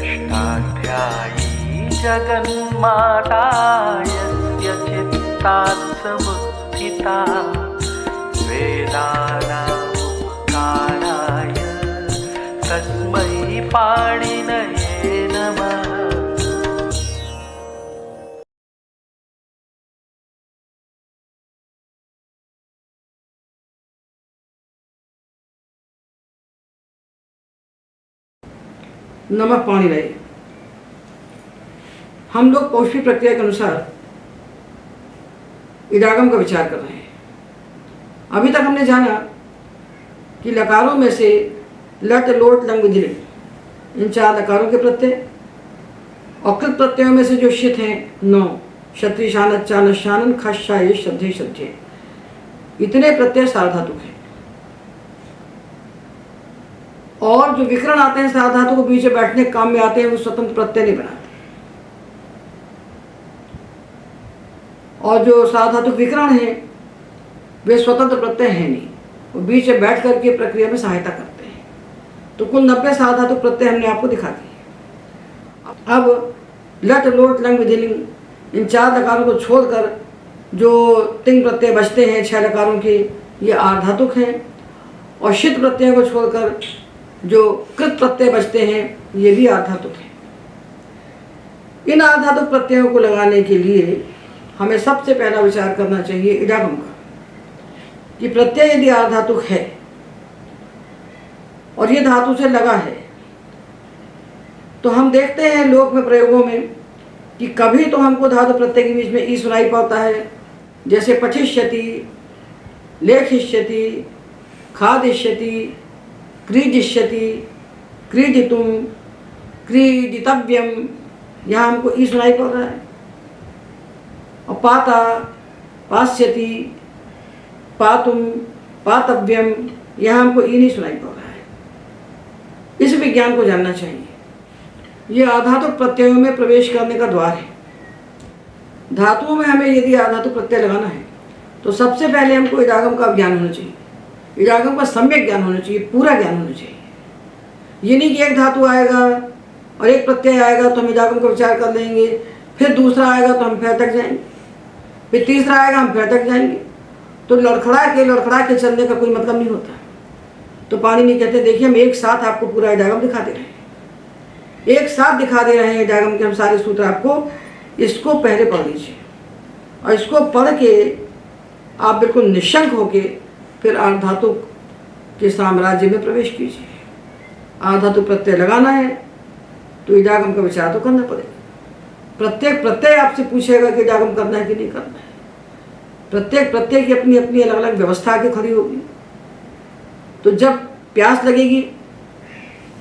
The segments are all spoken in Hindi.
षष्ठाध्यायी जगन्माता यस्य चित्तात् समुत्थिता वेदानामुपकाराय तस्मै पाणिनये नमः। नमः पाणिनये। हम लोग पौष्टिक प्रक्रिया के अनुसार इडागम का विचार कर रहे हैं। अभी तक हमने जाना कि लकारों में से लट लोट लंग विधिलिंग, इन 4 लकारों के प्रत्यय, और कृत प्रत्ययों में से जो शित हैं 9, क्षत्रि शानत चानस शानन खश शाये श्रद्धे श्रद्धे, इतने प्रत्यय सार्वधातुक हैं। और जो विकरण आते हैं सार्वधातु को बीच में बैठने के काम में आते हैं, वो स्वतंत्र प्रत्यय नहीं बनाते। और जो सार्वधातुक विकरण है वे स्वतंत्र प्रत्यय है नहीं, वो बीच में बैठ करके प्रक्रिया में सहायता करते हैं। तो कुल 90 सार्वधातुक प्रत्यय हमने आपको दिखा दिए। अब लट लोट लंग विधिलिंग, इन 4 लकारों को छोड़कर जो 3 प्रत्यय बचते हैं 6 लकारों के, ये आर्धातुक हैं। और शित प्रत्ययों को छोड़कर जो कृत प्रत्यय बचते हैं ये भी आर्धातुक हैं। इन आर्धातुक प्रत्ययों को लगाने के लिए हमें सबसे पहला विचार करना चाहिए इडागम का, कि प्रत्यय यदि आर्धातुक है और ये धातु से लगा है, तो हम देखते हैं लोक में प्रयोगों में कि कभी तो हमको धातु प्रत्यय के बीच में ई सुनाई पड़ता है, जैसे पठिष्यति, लेखिष्यति, खादिष्यति, क्रीडिष्यति, क्रीडितुम, क्रीडितव्यम, यहाँ हमको ई सुनाई पड़ रहा है। और पाता, पास्यति, पातुम, पातव्यम, यहाँ हमको ई नहीं सुनाई पड़ रहा है। इस विज्ञान को जानना चाहिए। ये आधातुक प्रत्ययों में प्रवेश करने का द्वार है। धातुओं में हमें यदि आधातुक प्रत्यय लगाना है तो सबसे पहले हमको इडागम का ज्ञान होना चाहिए। इडागम का सम्यक ज्ञान होना चाहिए, पूरा ज्ञान होना चाहिए। ये नहीं कि एक धातु आएगा और एक प्रत्यय आएगा तो हम इडागम का विचार कर लेंगे, फिर दूसरा आएगा तो हम फिर अटक जाएंगे, फिर तीसरा आएगा हम फिर अटक जाएंगे। तो लड़खड़ा के चलने का कोई मतलब नहीं होता। तो पाणिनि कहते हैं देखिए हम एक साथ आपको पूरा इडागम दिखा दे रहे हैं, एक साथ दिखा दे रहे हैं इडागम के हम सारे सूत्र आपको। इसको पहले पढ़ लीजिए और इसको पढ़ के आप बिल्कुल निशंक होके फिर आर्धातुक के साम्राज्य में प्रवेश कीजिए। आर्धातुक प्रत्यय लगाना है तो इडागम का विचार तो करना पड़ेगा। प्रत्येक प्रत्यय आपसे पूछेगा कि इडागम करना है कि नहीं करना है। प्रत्येक प्रत्यय की अपनी अपनी अलग अलग व्यवस्था आके खड़ी होगी। तो जब प्यास लगेगी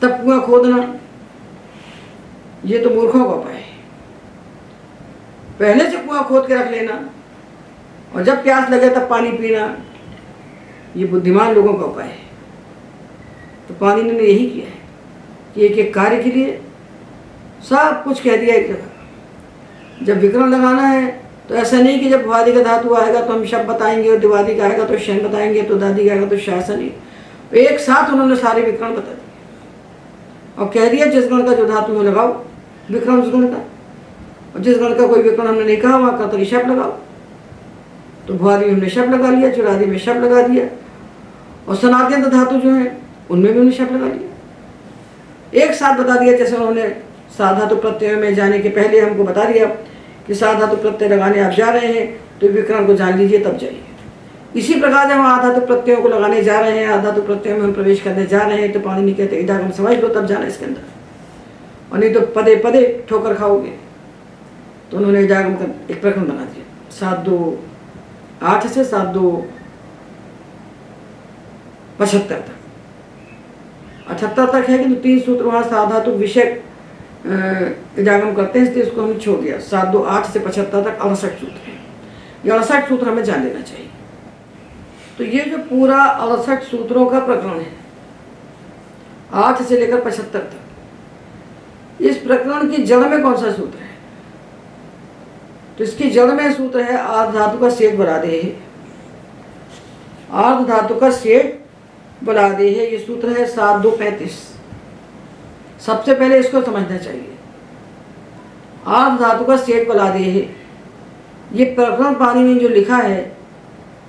तब कुआं खोदना, ये तो मूर्खों का उपाय है। पहले से कुआं खोद के रख लेना और जब प्यास लगे तब पानी पीना, ये बुद्धिमान लोगों का उपाय है। तो पाणिनि ने यही किया है कि एक एक कार्य के लिए सब कुछ कह दिया एक जगह। जब विकरण लगाना है तो ऐसा नहीं कि जब भुआदि का धातु आएगा तो हम शब्द बताएंगे और दिवादी का आएगा तो शयन बताएंगे, तो दादी का आएगा तो शासन नहीं। तो एक साथ उन्होंने सारे विकरण बता दिए और कह दिया जिस गण का जो धातु में लगाओ विकरण उस गण का, और जिस गण का कोई विकरण हमने नहीं कहा वहाँ का तो शब्द लगाओ। तो भुआदि में हमने शब्द लगा लिया, चुरादि में शब्द लगा दिया, और सनाद्यंत धातु जो है उनमें भी उन्हें शब्द लगा लिया। एक साथ बता दिया। जैसे उन्होंने साधातु प्रत्ययों में जाने के पहले हमको बता दिया कि साधातु प्रत्यय लगाने आप जा रहे हैं तो विकरण को जान लीजिए तब जाइए। इसी प्रकार जब हम आधातु प्रत्ययों को लगाने जा रहे हैं, आधातु प्रत्ययों में हम प्रवेश करने जा रहे हैं, तो पाणिनि कहते हैं इडागम समझ लो तब जाना इसके अंदर, और नहीं तो पदे पदे ठोकर खाओगे। तो उन्होंने इडागम का एक प्रकरण बना दिया 7-2-8 से 7-2-75 तक। 78 तक है कि 3 सूत्र वहाँ साधातु विषय इडागम करते हैं, इसलिए इसको हमने छोड़ दिया। 7-2-8 से 75 तक 68 सूत्र हैं। ये 68 सूत्र हमें जान लेना चाहिए। तो ये जो पूरा 68 सूत्रों का प्रकरण है 8 से लेकर 75 तक, इस प्रकरण की जड़ में कौन सा सूत्र है? तो इसकी जड़ में सूत्र है आर्ध धातु का सेठ बना दे है। आर्ध धातु का सेठ बना दे है, ये सूत्र है 7-2-35। सबसे पहले इसको समझना चाहिए। आर्ध धातु का सेठ बलादेह है। ये प्रकरण पानी में जो लिखा है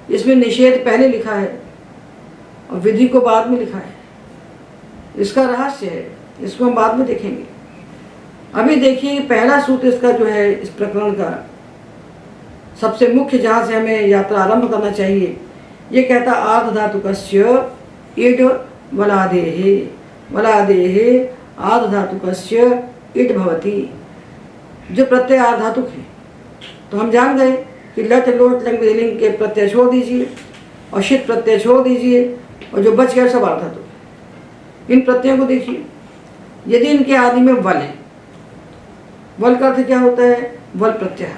इसमें निषेध पहले लिखा है और विधि को बाद में लिखा है। इसका रहस्य है, इसको हम बाद में देखेंगे। अभी देखिए पहला सूत्र इसका जो है, इस प्रकरण का सबसे मुख्य, जहाँ से हमें यात्रा आरंभ करना चाहिए, ये कहता आर्ध धातु कस्य इड वलादेः। वलादेः आर्ध धातु कस्य इड भवति। जो प्रत्यय आर्ध धातुक है तो हम जान गए कि लट लोट लंग लिंग के प्रत्यय छोड़ दीजिए और शित प्रत्यय छोड़ दीजिए और जो बच गया सब आर्ध धातुक। इन प्रत्ययों को देखिए, यदि इनके आदि में वल है, वल का अर्थ क्या होता है? वल प्रत्यय।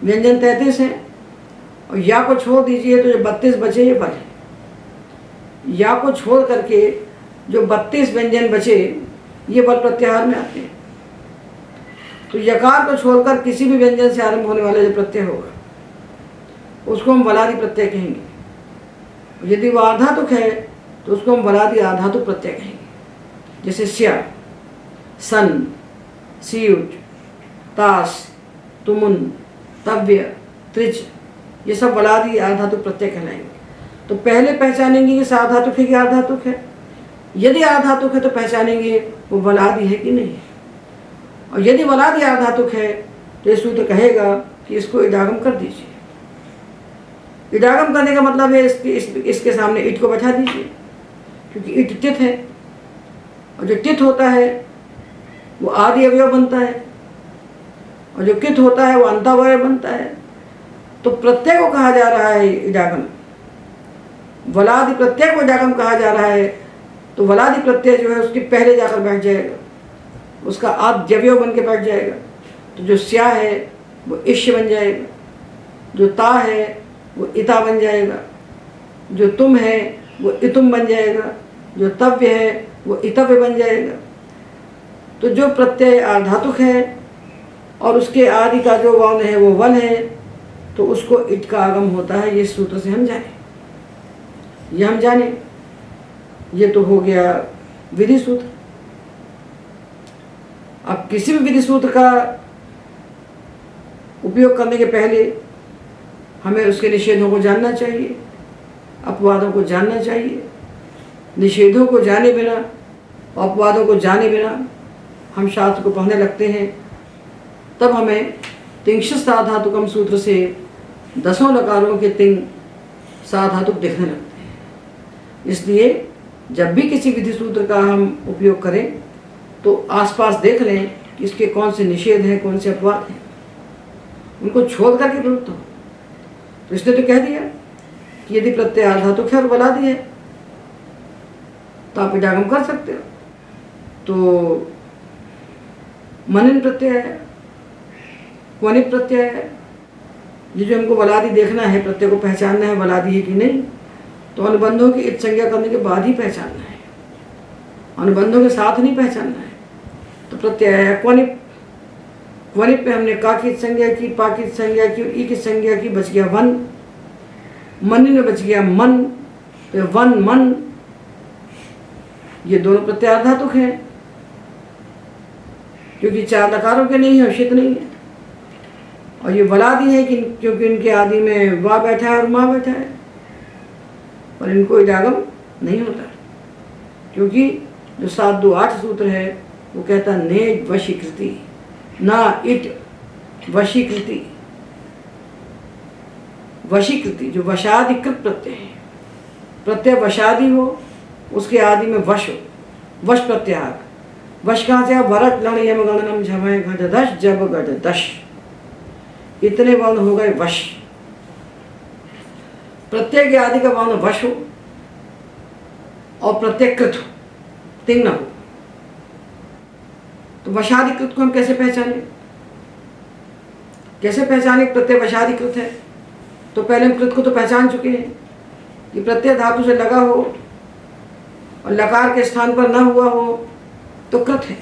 व्यंजन 33 है और या को छोड़ दीजिए तो जो 32 बचे ये वल है। या को छोड़ करके जो 32 व्यंजन बचे ये वल प्रत्याहार में आते हैं। तो यकार को छोड़कर किसी भी व्यंजन से आरंभ होने वाला जो प्रत्यय होगा उसको हम वलादि प्रत्यय कहेंगे। यदि वो आधातुक है तो उसको हम वलादि आधातुक प्रत्यय कहेंगे। जैसे स्या, सन, सीयुट, तास, तुमुन, तव्य, त्रिच, ये सब वलादि आधातुक प्रत्यय कहलाएंगे। तो पहले पहचानेंगे कि साधातुक है कि आधातुक है। यदि आधातुक है तो पहचानेंगे वो वलादि है कि नहीं है। और यदि वलादि आधातुक है तो ये सूत्र कहेगा कि इसको इडागम कर दीजिए। इडागम करने का मतलब है इसके सामने इट को बैठा दीजिए, क्योंकि इट टिथ है और जो टिथ होता है वो आदि अवयव बनता है और जो कित होता है वो अंतावयव बनता है। तो प्रत्यय को कहा जा रहा है इडागम, वलादि प्रत्यय को इडागम कहा जा रहा है। तो वलादि प्रत्यय जो है उसके पहले जाकर बैठ जाएगा, उसका आद्यवयव बन के बैठ जाएगा। तो जो स्या है वो इष्य बन जाएगा, जो ता है वो इता बन जाएगा, जो तुम है वो इतुम बन जाएगा, जो तव्य है वो इतव्य बन जाएगा। तो जो प्रत्यय आधातुक है और उसके आदि का जो वर्ण है वो वल है तो उसको इट का आगम होता है। ये सूत्र से हम जाने, ये हम जाने। ये तो हो गया विधि सूत्र। अब किसी भी विधि सूत्र का उपयोग करने के पहले हमें उसके निषेधों को जानना चाहिए, अपवादों को जानना चाहिए। निषेधों को जाने बिना, अपवादों को जाने बिना हम शास्त्र को पढ़ने लगते हैं, तब हमें तिंश साधातुकम सूत्र से 10 लकारों के तिंग साधातुक दिखने लगते हैं। इसलिए जब भी किसी विधि सूत्र का हम उपयोग करें तो आसपास देख लें कि इसके कौन से निषेध हैं, कौन से अपवाद हैं, उनको छोड़ करके प्रयुक्त हो। तो इसने तो कह दिया कि यदि प्रत्यय आधातुक है और वलादि है तो आप इडागम कर सकते हो। तो मनन प्रत्यय है, क्वनिक प्रत्यय है। ये जो हमको वलादि देखना है, प्रत्यय को पहचानना है वलादि है कि नहीं, तो अनुबंधों की इत संज्ञा करने के बाद ही पहचानना है, अनुबंधों के साथ नहीं पहचानना है। तो प्रत्यय है क्वनिक। क्वनिक पे हमने का की संज्ञा की, पा की संज्ञा की, ई की संज्ञा की, बच गया वन। मन में बच गया मन, तो वन मन, ये दोनों प्रत्यय आधातुक हैं क्योंकि 4 लकारों के नहीं है और शित नहीं है। और ये वलादि है कि क्योंकि इनके आदि में वा बैठा है और माँ बैठा है, और इनको इडागम नहीं होता क्योंकि जो 7 2 8 सूत्र है वो कहता ने वशीकृति, ना इट वशीकृति। वशीकृति जो वशादिकृत प्रत्यय है, प्रत्यय वशादि हो, उसके आदि में वश हो, वश प्रत्याहार। वश कहाँ से? वरट लण यम गणनम झमय घट दश जब घट दश, इतने वर्ण हो गए वश। प्रत्यय के आदि का वर्ण वश हो और प्रत्यय कृत हो, तिंग न हो। तो वशादिकृत को हम कैसे पहचाने? कैसे पहचाने प्रत्यय वशादिकृत है? तो पहले हम कृत को तो पहचान चुके हैं कि प्रत्यय धातु से लगा हो और लकार के स्थान पर न हुआ हो तो कृत है।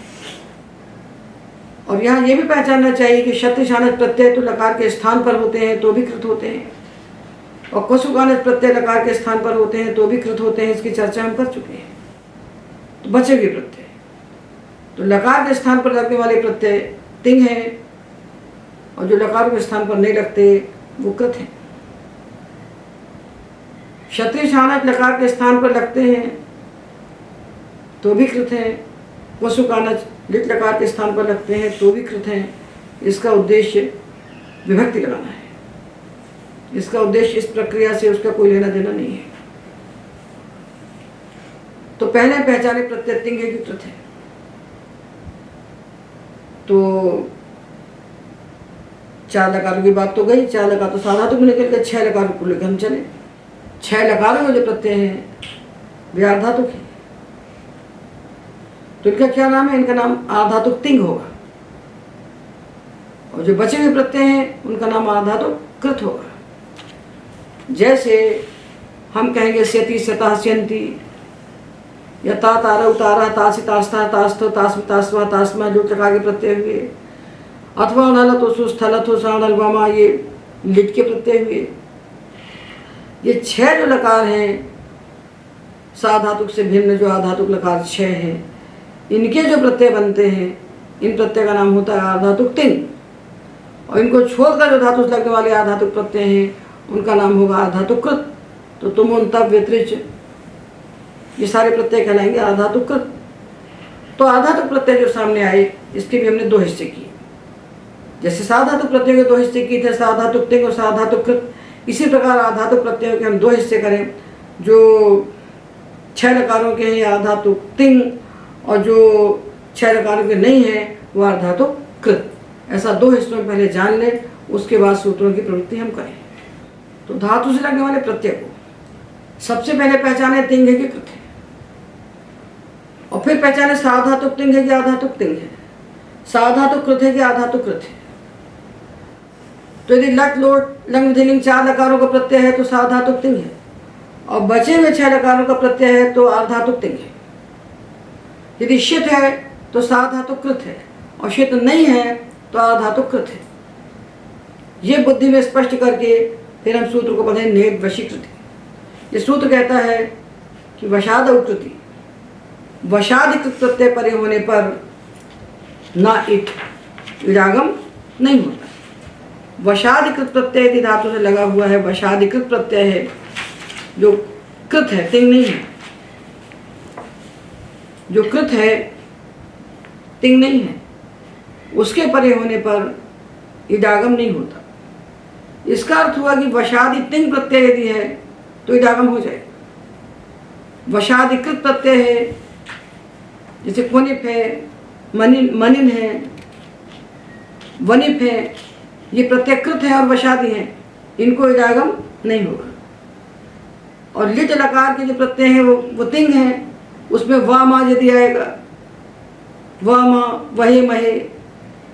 और यहाँ ये भी पहचानना चाहिए कि शत्रुशानस प्रत्यय तो लकार के स्थान पर होते हैं तो भी कृत होते हैं, और कौसुकानस प्रत्यय लकार के स्थान पर होते हैं तो भी कृत होते हैं। इसकी चर्चा हम कर चुके हैं। तो बचे भी प्रत्यय तो लकार के स्थान पर लगने वाले प्रत्यय तिंग हैं, और जो लकार के स्थान पर नहीं लगते वो कृत हैं। क्षत्रिय शानच लकार के स्थान पर लगते हैं तो भी कृत हैं, वसु कानच लिट लकार के स्थान पर लगते हैं तो भी कृत हैं। इसका उद्देश्य विभक्ति लगाना है, इसका उद्देश्य इस प्रक्रिया से उसका कोई लेना देना नहीं है। तो पहले पहचाने प्रत्यय तिंग है कि कृत है। तो 4 लकारों की बात तो गई, 4 लकार तो साधातु में निकल गए, 6 लकारों को लेकर हम चले। 6 लकारों में जो प्रत्यय हैं वे आर्धातुक हैं, तो इनका क्या नाम है? इनका नाम आर्धातुक तिंग होगा, और जो बचे हुए प्रत्यय हैं उनका नाम आर्धातुक कृत होगा। जैसे हम कहेंगे स्यति स्यतः स्यन्ति, या ता तारा उतारा, तासी तास्ता तास्थो तास्म तास्वा तास्मा जो लकार के प्रत्यय हुए, अथवा नलतो सुस्थलथो साणलवामा ये लिट के प्रत्यय हुए। ये 6 जो लकार हैं साधातुक से भिन्न जो आधातुक लकार 6 हैं, इनके जो प्रत्यय बनते हैं इन प्रत्यय का नाम होता है आधातुक तिंग, और इनको छोड़कर जो धातु से लगने वाले आधातुक प्रत्यय हैं उनका नाम होगा आधातुक कृत। तो तुम उन तब व्यतिरिच ये सारे प्रत्यय कहलाएंगे आधातुक कृत। तो आधातुक प्रत्यय जो सामने आए इसके भी हमने 2 हिस्से किए। जैसे साधातुक प्रत्ययों के 2 हिस्से किए थे, साधातुक तिंग और साधातुक कृत, इसी प्रकार आधातुक प्रत्ययों के हम 2 हिस्से करें। जो 6 लकारों के हैं आधातुक तिंग, और जो 6 लकारों के नहीं हैं वो आधातुक कृत। ऐसा 2 हिस्सों में पहले जान लें, उसके बाद सूत्रों की प्रवृत्ति हम करें। तो धातु से लगने वाले प्रत्यय को सबसे पहले पहचाने तिंग है कि कृत है, और फिर पहचाने साधातुक तिंग है कि आधातुक तिंग है, साधातुक कृत है कि आधातुक कृत है। तो यदि लट लोट लंग विधिलिंग 4 लकारों का प्रत्यय है तो साधातुक तिंग है, और बचे हुए 6 लकारों का प्रत्यय है तो आधातुक तिंग है। यदि शित है तो साधातुक कृत है, और शित नहीं है तो आधातुक कृत है। ये बुद्धि में स्पष्ट करके फिर हम सूत्र को पढ़ें नेद वशीकृति। ये सूत्र कहता है कि वशाद उकृति, वशादिकृत प्रत्यय परे होने पर ना इट इडागम नहीं होता। वशादिकृत प्रत्यय यदि धातु से लगा हुआ है, वशादिकृत प्रत्यय है जो कृत है, तिंग नहीं है, जो कृत है तिंग नहीं है, उसके परे होने पर इडागम नहीं होता। इसका अर्थ हुआ कि वशादि तिंग प्रत्यय यदि है तो इडागम हो जाएगा। वशादिकृत प्रत्यय है जैसे क्वनिप है, मनिन है, वनिप है, ये प्रत्यय कृत है और वशादि हैं, इनको इडागम नहीं होगा। और लिट लकार के जो प्रत्यय हैं वो तिंग हैं, उसमें वा मा यदि आएगा, वा मा वहे महे,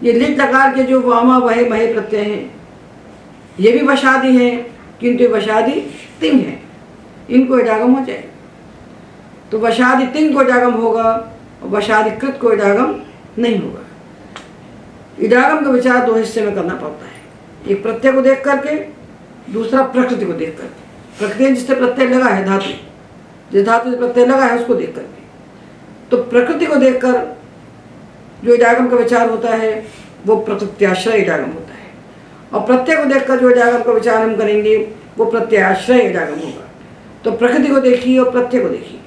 ये लिट लकार के जो वा मा वहे महे प्रत्यय हैं ये भी वशादि हैं, किंतु वशादि तिंग है, इनको इडागम हो जाएगा। तो वशादि तिंग को इडागम होगा और वशादि कृत को इडागम नहीं होगा। इडागम का विचार 2 हिस्से में करना पड़ता है, एक प्रत्यय को देख करके, दूसरा प्रकृति को देख करके। प्रकृति जिससे प्रत्यय लगा है, धातु जिस धातु से प्रत्यय लगा है उसको देख करके। तो प्रकृति को देखकर जो इडागम का विचार होता है वो प्रकृत्याश्रय इडागम होता है, और प्रत्यय को देखकर जो इडागम का विचार हम करेंगे वो प्रत्ययाश्रय इडागम होगा। तो प्रकृति को देखिए और प्रत्यय को देखिए,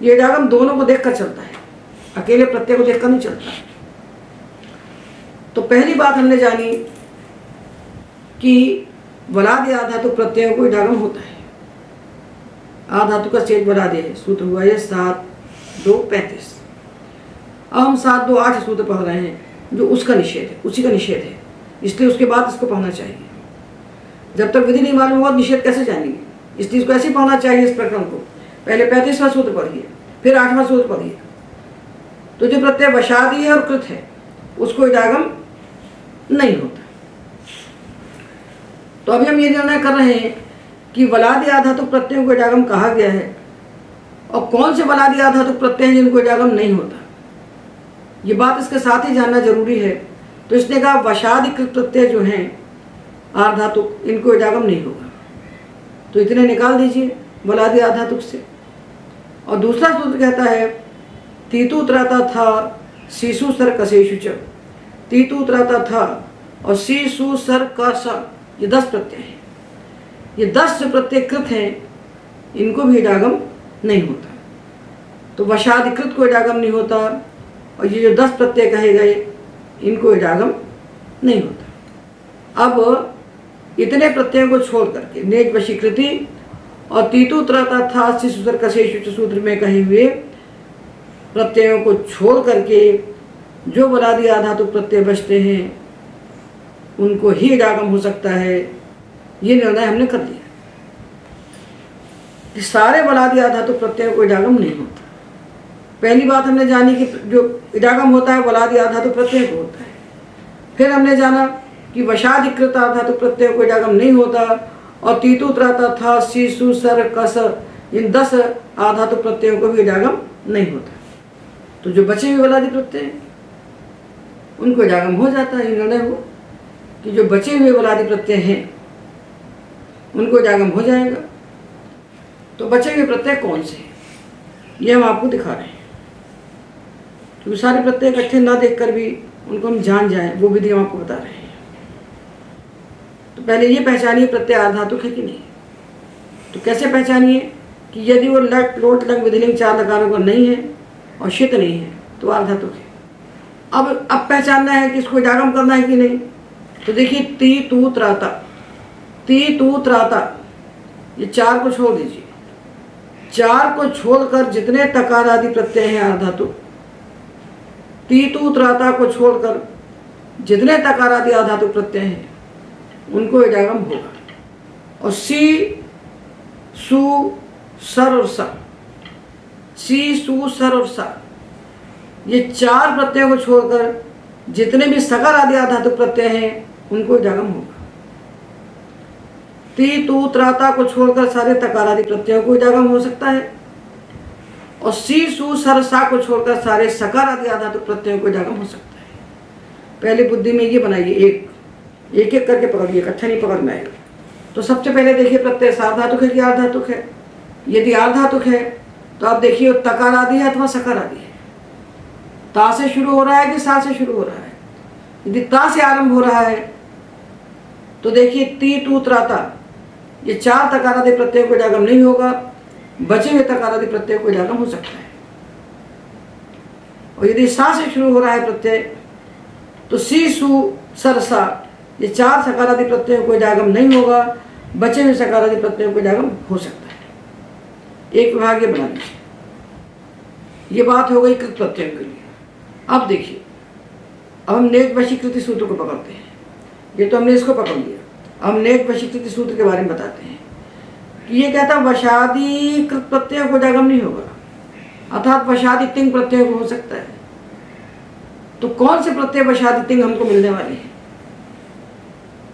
ये इडागम दोनों को देखकर चलता है, अकेले प्रत्यय को देखकर नहीं चलता। तो पहली बात हमने जानी कि वलादि आधातु प्रत्ययों को इडागम होता है। आधातु का शेष वलादि है, सूत्र हुआ है 7-2-35। अब हम 7-2-8 सूत्र पढ़ रहे हैं जो उसका निषेध है, उसी का निषेध है, इसलिए उसके बाद इसको पढ़ना चाहिए। जब तक विधि नहीं मालूम होगा निषेध कैसे जानेंगे, इसलिए इसको ऐसे ही पढ़ना चाहिए। इस प्रकरण को पहले 35वां सूत्र पढ़िए, फिर 8वां सूत्र पढ़िए। तो जो प्रत्यय वशादि है और कृत है उसको इडागम नहीं होता। तो अभी हम ये निर्णय कर रहे हैं कि वलादि आधातुक प्रत्ययों को इडागम कहा गया है, और कौन से वलादि आधातुक प्रत्यय हैं जिनको इडागम नहीं होता, ये बात इसके साथ ही जानना जरूरी है। तो इसने कहा वशादिकृत प्रत्यय जो हैं आधातुक, इनको इडागम नहीं होगा, तो इतने निकाल दीजिए वलादि आधातुक से। और दूसरा सूत्र कहता है तीतु त्राता था शीशु सर कसेशु च, तीतु त्राता था और शीशु सर का स, ये 10 प्रत्यय हैं। ये 10 जो प्रत्यय कृत हैं इनको भी इडागम नहीं होता। तो वशादिकृत को इडागम नहीं होता और ये जो 10 प्रत्यय कहे गए इनको इडागम नहीं होता। अब इतने प्रत्ययों को छोड़ करके नेज वशीकृति और तीतु त्रता था शिशुसर कशेषु सूत्र में कहे हुए प्रत्ययों को छोड़ करके जो बलादि आधातु प्रत्यय बचते हैं उनको ही इडागम हो सकता है। ये निर्णय हमने कर लिया कि सारे बलादि आधातु प्रत्ययों को इडागम नहीं होता। पहली बात हमने जानी कि जो इडागम होता है बलादि आधातु प्रत्यय को होता है। फिर हमने जाना कि वशादिकृत आधातु प्रत्यय को इडागम नहीं होता और तीतु त्राता था शीशु सर कस इन 10 आधातु प्रत्ययों को भी इडागम नहीं होता। तो जो बचे हुए बलादि प्रत्यय उनको इडागम हो जाता है। निर्णय हो कि जो बचे हुए बलादि प्रत्यय हैं उनको इडागम हो जाएगा। तो बचे हुए प्रत्यय कौन से हैं ये हम आपको दिखा रहे हैं, क्योंकि सारे प्रत्यय इकट्ठे ना देखकर भी उनको हम जान जाएं वो विधि हम आपको बता रहे हैं। तो पहले ये पहचानिए प्रत्यय आर्धातुक है कि नहीं। तो कैसे पहचानिए कि यदि वो लट लोट लंग विधिलिंग 4 लकारों का नहीं है और शित नहीं है तो आर्धातुक है। अब पहचानना है कि इसको इडागम करना है कि नहीं। तो देखिए ती तू त्राता ये 4 को छोड़ दीजिए। 4 को छोड़कर जितने तकार आदि प्रत्यय हैं आर्धातुक, ती तू त्राता को छोड़कर जितने तकार आदि आधातुक प्रत्यय हैं उनको इडागम होगा। और सी सु सर और सा, सी सु सर और सा ये 4 प्रत्ययों को छोड़कर जितने भी सकार आदि आधातुक प्रत्यय हैं उनको इडागम होगा। ती तू त्राता को छोड़कर सारे तकार आदि प्रत्ययों को इडागम हो सकता है और सी सु सर सा को छोड़कर सारे सकार आदि आधातुक प्रत्ययों को इडागम हो सकता है। पहले बुद्धि में ये बनाइए, एक एक करके पकड़िए, इकट्ठा नहीं पकड़ में आएगा। तो सबसे पहले देखिए प्रत्यय सार्वधातुक है कि आर्धातुक है। यदि आर्धातुक है तो आप देखिए तकार आदि है अथवा सकार आदि है। ता से शुरू हो रहा है कि सा से शुरू हो रहा है। यदि ता से आरंभ हो रहा है तो देखिए ती तू त्राता ये 4 तकार आदि प्रत्यय को इडागम नहीं होगा, बचे हुए तकार आदि प्रत्यय को इडागम हो सकता है। और यदि सा से शुरू हो रहा है प्रत्यय तो सी सु सर सा ये 4 सकार आदि प्रत्ययों को इडागम नहीं होगा, बचे हुए सकार आदि प्रत्ययों को इडागम हो सकता है। एक विभाग ये बना लीजिए। ये बात हो गई कृत प्रत्ययों के लिए। अब देखिए, अब हम नेक वशीकृति सूत्र को पकड़ते हैं। ये तो हमने इसको पकड़ लिया। हम नेक वशीकृति सूत्र के बारे में बताते हैं कि ये कहता है वशादि कृत प्रत्ययों को इडागम नहीं होगा, अर्थात वशादि तिंग प्रत्यय को हो सकता है। तो कौन से प्रत्यय वशादि तिंग हमको मिलने वाले हैं?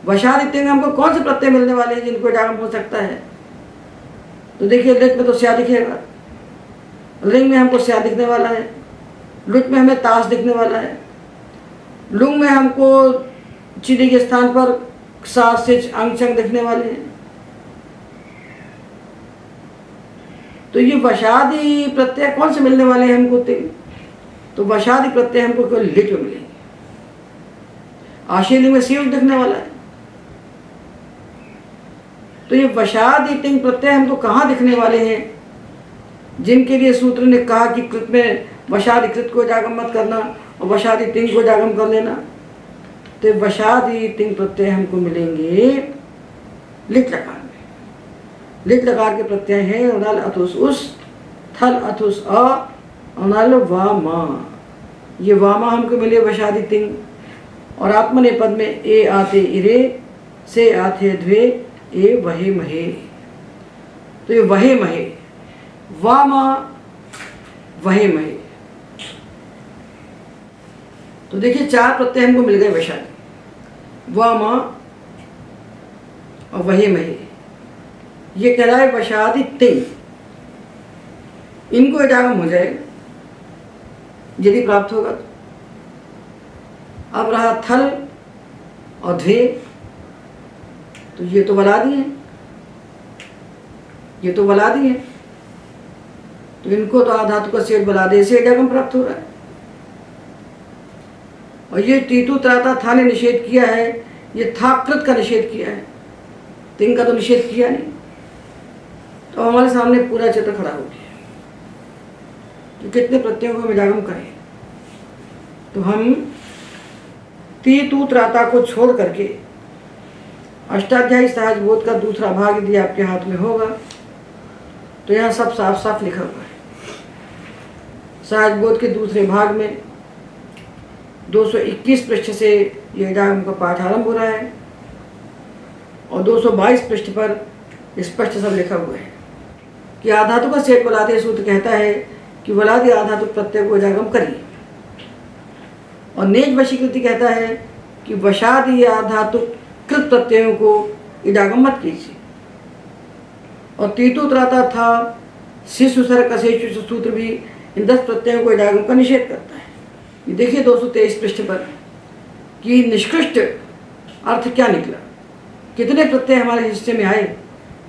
वशादि तिंग हमको कौन से प्रत्यय मिलने वाले हैं जिनको इडागम हो सकता है? तो देखिए लिट में तो स्या दिखेगा, लिंग में हमको स्या दिखने वाला है, लुट में हमें ताश दिखने वाला है, लुंग में हमको चिड़ी के स्थान पर सा सिच अंग चंग दिखने वाले हैं। तो ये वशादि प्रत्यय कौन से मिलने वाले हैं हमको? तिंग। तो वशादि प्रत्यय हमको केवल लिट में मिलेंगे। आशीलिंग में सीव दिखने वाला है। तो ये वशादि तिंग प्रत्यय हमको कहाँ दिखने वाले हैं जिनके लिए सूत्र ने कहा कि कृत में वशादि कृत को इडागम मत करना और वशादि तिंग को इडागम कर लेना। तो वशादि तिंग प्रत्यय हमको मिलेंगे लिट लकार में। लिट लकार के प्रत्यय हैं नल अथुस उस, थल अथुस अ, नल वामा। ये वामा हमको मिले वशादि तिंग। और आत्मनेपद में ए आते इरे, से आते द्वे, ए वहे महे। तो ये वहे महे, वामा वहे महे। तो देखिए 4 प्रत्यय हमको मिल गए वशादि, वामा और वहे महे। ये कह रहा है वशादि तिंग, इनको इडागम हो जाएगा यदि प्राप्त होगा तो। अब रहा थल और ध्वे, तो ये तो बलादि हैं, ये तो बलादि हैं, तो इनको तो आधातु का सेठ बलादि से इडागम प्राप्त हो रहा है। और ये तीतु त्राता था ने निषेध किया है, ये था कृत का निषेध किया है, तिंग का तो निषेध किया नहीं। तो हमारे सामने पूरा चित्र खड़ा हो गया तो कितने प्रत्ययों को हम इडागम करें। तो हम तीतु त्राता को छोड़ करके अष्टाध्यायी सहज बोध का दूसरा भाग यदि आपके हाथ में होगा तो यहाँ सब साफ साफ लिखा हुआ है। सहज बोध के दूसरे भाग में 221 पृष्ठ से यह इडागम का पाठ आरंभ हो रहा है और 222 पृष्ठ पर स्पष्ट सब लिखा हुआ है कि आधातु का सेठ वलादि सूत्र कहता है कि वलादि आधातु प्रत्यय को इडागम करिए, और नेज वशीकृति कहता है कि वशादि आधातु कृत प्रत्ययों को इडागम मत कीजिए। और तीतु त्राता था शिशु सर कसेशु सूत्र भी इन 10 प्रत्ययों को इडागम का निषेध करता है। ये देखिए 223 पृष्ठ पर कि निष्कृष्ट अर्थ क्या निकला, कितने प्रत्यय हमारे हिस्से में आए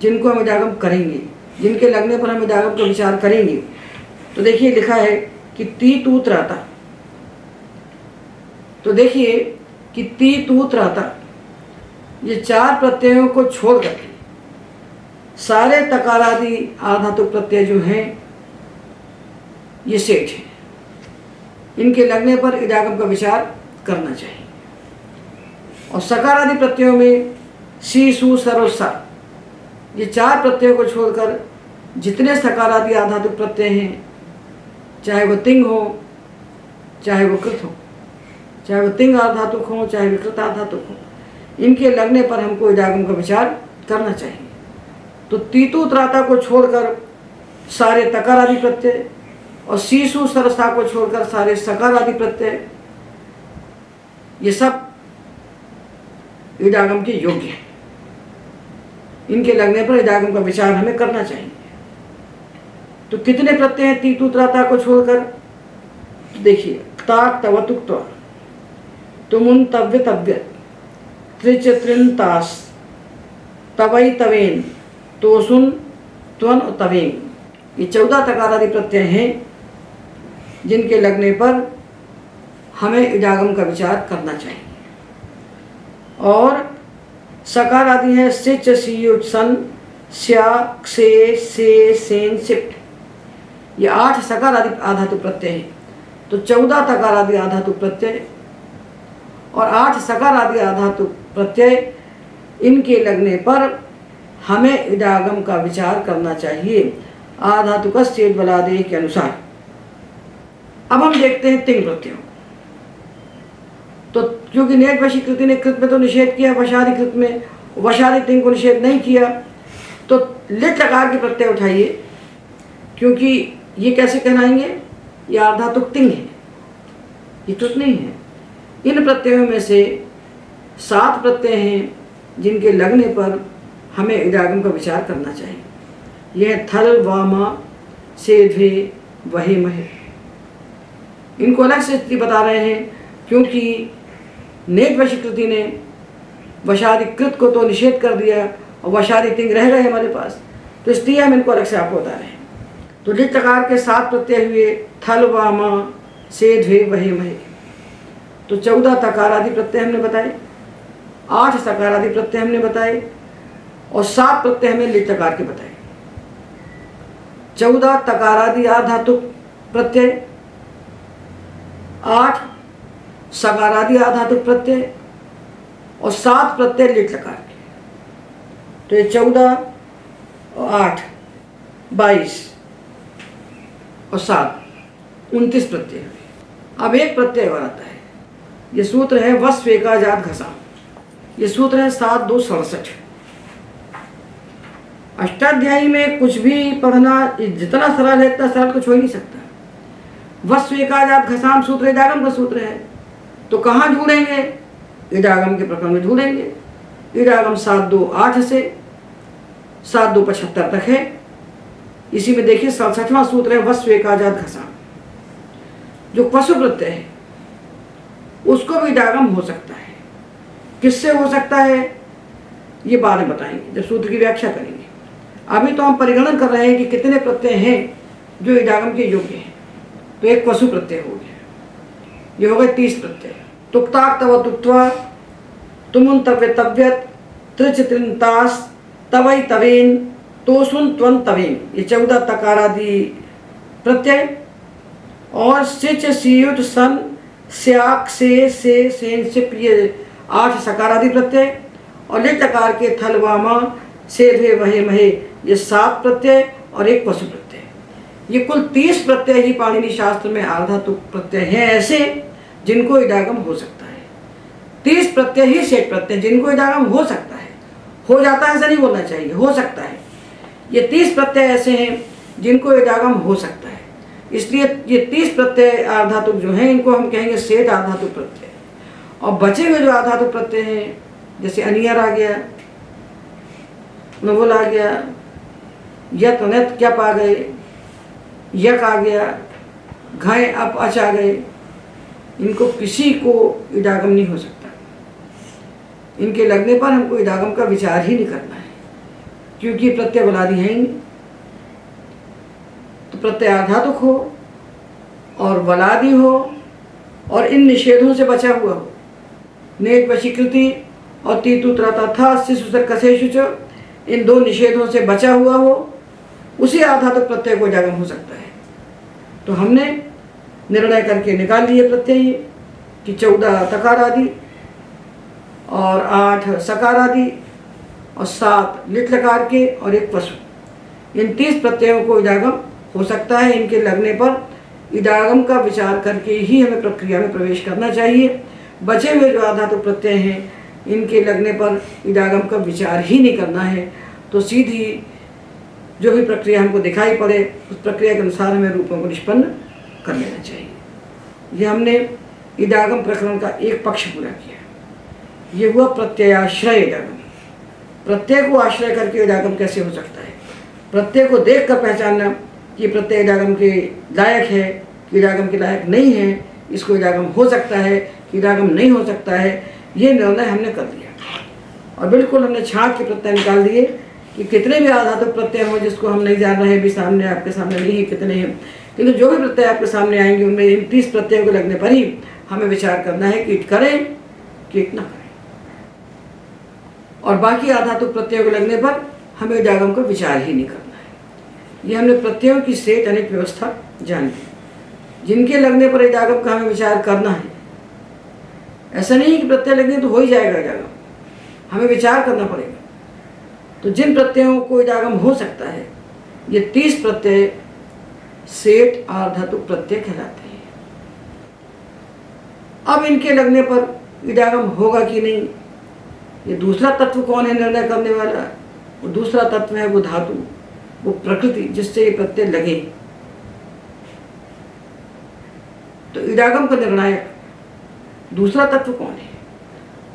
जिनको हम इडागम करेंगे, जिनके लगने पर हम इडागम का विचार करेंगे। तो देखिए लिखा है कि तीतु त्राता, तो देखिए कि तीतु त्राता ये 4 प्रत्ययों को छोड़ करके सारे तकारादि आधातु प्रत्यय जो हैं ये सेठ हैं, इनके लगने पर इडागम का विचार करना चाहिए। और सकारादि प्रत्ययों में सी सु सर और सा ये 4 प्रत्ययों को छोड़कर जितने सकारादि आधातु प्रत्यय हैं, चाहे वो तिंग हो चाहे वो कृत हो, चाहे वो तिंग आधातुक हो चाहे विकृत आधातुक हो, इनके लगने पर हमको इडागम का विचार करना चाहिए। तो तीतु त्राता को छोड़कर सारे तकार आदि प्रत्यय और शीशु सरसा को छोड़कर सारे सकार आदि प्रत्यय ये सब इडागम के योग्य हैं, इनके लगने पर इडागम का विचार हमें करना चाहिए। तो कितने प्रत्यय हैं तीतु त्राता को छोड़कर? तो देखिए ताक तवतुक त्व, तुमुन तव्य तव्य, त्रिच त्रिन तास, तवई तवेन, तोसुन त्वन और तवेन, ये 14 तकार आदि प्रत्यय हैं जिनके लगने पर हमें इडागम का विचार करना चाहिए। और सकार आदि है सिच सियुच सन स्या क्षे से सेन सिप्ट, ये 8 सकार आदि आधातु प्रत्यय हैं। तो 14 तकार आदि आधातु प्रत्यय और 8 सकार आदि आधातु प्रत्यय, इनके लगने पर हमें इडागम का विचार करना चाहिए आधातु का सेठ बलादेह के अनुसार। अब हम देखते हैं तिंग प्रत्ययों। तो क्योंकि नेट वशी कृति ने कृत में तो निषेध किया, वशादि कृत में वशादि तिंग को निषेध नहीं किया, तो लिट लकार के प्रत्यय उठाइए, क्योंकि ये कैसे कहलाएंगे? ये आधातुक तिंग है, ये कृत नहीं है। इन प्रत्ययों में से 7 प्रत्यय हैं जिनके लगने पर हमें इडागम का विचार करना चाहिए। यह थल वामा सेध्वे वहे महे, इनको अलग से स्थिति बता रहे हैं क्योंकि नेट वशीकृति ने वशादिकृत को तो निषेध कर दिया और वशादि तिंग रह गए हमारे पास, तो इसलिए हम इनको अलग से आपको बता रहे हैं। तो लिट लकार के 7 प्रत्यय हुए थल वामा सेध्वे वहे महे। तो 14 तकार आदि प्रत्यय हमने बताए, 8 सकार आदि प्रत्यय हमने बताए और 7 प्रत्यय हमने लिट लकार के बताए। 14 तकारादि आधातुक प्रत्यय, 8 सकारादि आधातुक प्रत्यय और 7 प्रत्यय लिट लकार के। तो ये 14 और 8 22 और 7 29 प्रत्यय हुए। अब एक प्रत्यय और आता है, ये सूत्र है वस्वेकाजात घसाम, ये सूत्र है 7-2-67। अष्टाध्यायी में कुछ भी पढ़ना जितना सरल है इतना सरल कुछ हो ही नहीं सकता। वस्वेकाजात घसाम सूत्र इडागम का सूत्र है, तो कहाँ ढूंढेंगे? इडागम के प्रकरण में ढूंढेंगे। इडागम 7-2-8 से 7-2-75 तक है। इसी में देखिए 67वां सूत्र है वस्वेकाजात घसाम। जो पशु प्रत्यय है उसको भी इडागम हो सकता है। किससे हो सकता है ये बाद में बताएंगे जब सूत्र की व्याख्या करेंगे। अभी तो हम परिगणन कर रहे हैं कि कितने प्रत्यय हैं जो इडागम के योग्य हैं। तो एक पशु प्रत्यय हो गया, ये हो गए 30 प्रत्यय। तुक्ताक तव तुक्त्वा, तुमुन तव्य तव्यत, त्रिच त्रिंतास, तवई तवेन, तोसुन त्वन तवेन। ये 14 तकारादि प्रत्यय और सिच सियुट सन स्याक से सेन सिप, ये 8 सकारादि प्रत्यय और लिट लकार के थल वामा से भे वहे महे, ये 7 प्रत्यय और 1 पशु प्रत्यय। ये कुल 30 प्रत्यय ही पाणिनि शास्त्र में आर्धातुक प्रत्यय हैं ऐसे जिनको इडागम हो सकता है। 30 प्रत्यय ही शेष प्रत्यय जिनको इडागम हो सकता है, हो जाता है ऐसा नहीं बोलना चाहिए, हो सकता है। ये 30 प्रत्यय ऐसे हैं जिनको इडागम हो सकता है, इसलिए ये 30 प्रत्यय आर्धातुक जो हैं इनको हम कहेंगे सेठ आर्धातुक प्रत्यय। और बचे हुए जो आर्धातुक प्रत्यय हैं जैसे अनियर आ गया, नवल आ गया, यत नत क्यप आ गए, यक आ गया, घय अप अच आ गए, इनको किसी को इडागम नहीं हो सकता। इनके लगने पर हमको इडागम का विचार ही नहीं करना है, क्योंकि प्रत्यय बलादि है ही नहीं। तो प्रत्यय आर्धातुक हो और बलादि हो और इन निषेधों से बचा हुआ हो, नेक वशीकृति और तीतु त्रता था शिशुसर कसेशुच, इन 2 निषेधों से बचा हुआ हो, उसी आर्धातुक प्रत्यय को इडागम हो सकता है। तो हमने निर्णय करके निकाल लिए प्रत्यय कि 14 तकार आदि और 8 सकार आदि और 7 लिट लकार के और 1 पशु, इन 30 प्रत्ययों को इडागम हो सकता है। इनके लगने पर इडागम का विचार करके ही हमें प्रक्रिया में प्रवेश करना चाहिए। बचे हुए जो आर्धातुक प्रत्यय हैं इनके लगने पर इडागम का विचार ही नहीं करना है। तो सीधी जो भी प्रक्रिया हमको दिखाई पड़े उस प्रक्रिया के अनुसार हमें रूपों को निष्पन्न कर लेना चाहिए। ये हमने इडागम प्रकरण का एक पक्ष पूरा किया। ये हुआ प्रत्ययाश्रय इडागम। प्रत्यय को आश्रय करके इडागम कैसे हो सकता है, प्रत्यय को देख कर पहचानना कि प्रत्यय इडागम के लायक है कि इडागम के लायक नहीं है, इसको इडागम हो सकता है कि इडागम नहीं हो सकता है, ये निर्णय हमने कर लिया। और बिल्कुल हमने छांट के प्रत्यय निकाल दिए कि कितने भी आर्धातुक प्रत्यय हो जिसको हम नहीं जान रहे, भी सामने आपके सामने नहीं है कितने हैं, किंतु जो भी प्रत्यय आपके सामने आएंगे उनमें इन 30 प्रत्ययों के लगने पर ही हमें विचार करना है कि करें कि न करें। और बाकी आर्धातुक प्रत्ययों के लगने पर हमें इडागम का विचार ही नहीं करना है। ये हमने प्रत्ययों की सेठ अनेक व्यवस्था जान ली, जिनके लगने पर इडागम का हमें विचार करना है। ऐसा नहीं कि प्रत्यय लगने तो हो ही जाएगा इडागम, हमें विचार करना पड़ेगा। तो जिन प्रत्ययों को इडागम हो सकता है ये 30 प्रत्यय सेठ आर्धातुक प्रत्यय कहलाते हैं। अब इनके लगने पर इडागम होगा कि नहीं, ये दूसरा तत्व कौन है निर्णय करने वाला, वो दूसरा तत्व है वो धातु, वो प्रकृति जिससे ये प्रत्यय लगे। तो इडागम का निर्णायक दूसरा तत्व कौन है,